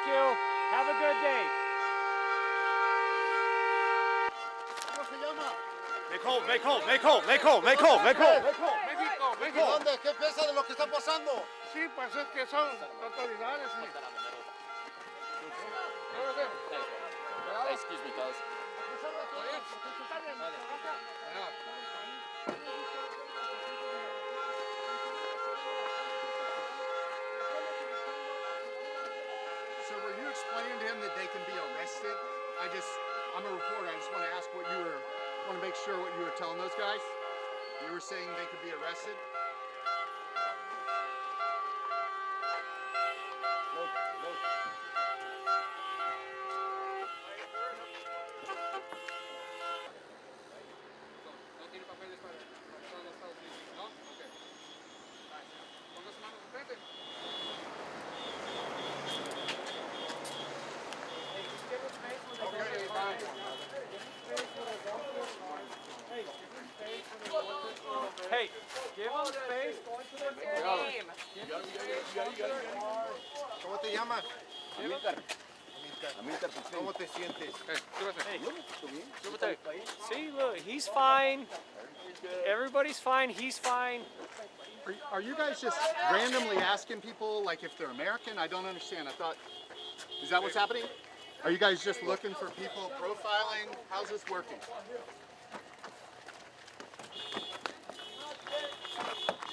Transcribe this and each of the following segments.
you. Have a good day. ¿Cómo se llama? México. ¿Dónde? ¿Qué piensa de lo que está pasando? Sí, pues es que son autoridades. Excuse me, fellas. So were you explaining to him that they can be arrested? I'm a reporter. I just want to ask want to make sure what you were telling those guys. You were saying they could be arrested? ¿No tiene papeles para pasar a los Estados Unidos? ¿No? Ok. Pon las manos de frente. Hey, give them space. ¿Cómo te llamas? Amílcar. ¿Cómo te sientes? See, look, he's fine. Everybody's fine. He's fine. Are you guys just randomly asking people like if they're American? I don't understand. Is that what's happening? Are you guys just looking for people profiling? How's this working?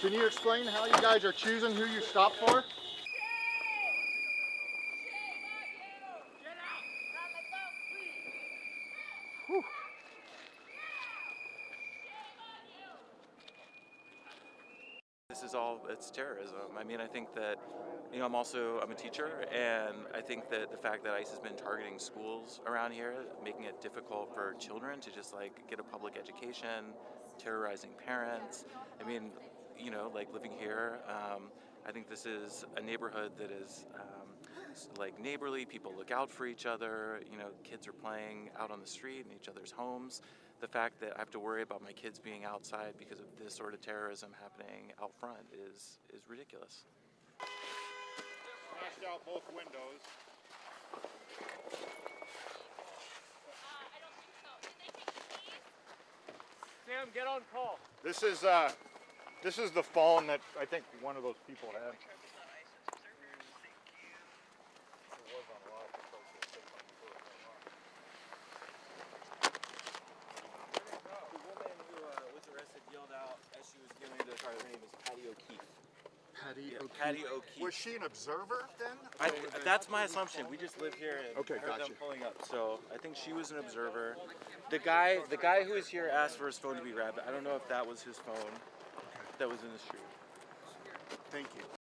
Can you explain how you guys are choosing who you stop for? Whew. This is all, it's terrorism. I mean, I think that, I'm a teacher, and I think that the fact that ICE has been targeting schools around here, making it difficult for children to just get a public education, terrorizing parents. I mean, living here, I think this is a neighborhood that is neighborly. People look out for each other. Kids are playing out on the street in each other's homes. The fact that I have to worry about my kids being outside because of this sort of terrorism happening out front is ridiculous. Smashed out both windows. Sam, get on call. This is the phone that I think one of those people had. Her name is Patty O'Keefe. Patty O'Keefe. O'Keefe. Was she an observer then? That's my assumption. We just live here and Okay, heard gotcha. them pulling up. So I think she was an observer. The guy who was here asked for his phone to be grabbed. I don't know if that was his phone that was in the street. Thank you.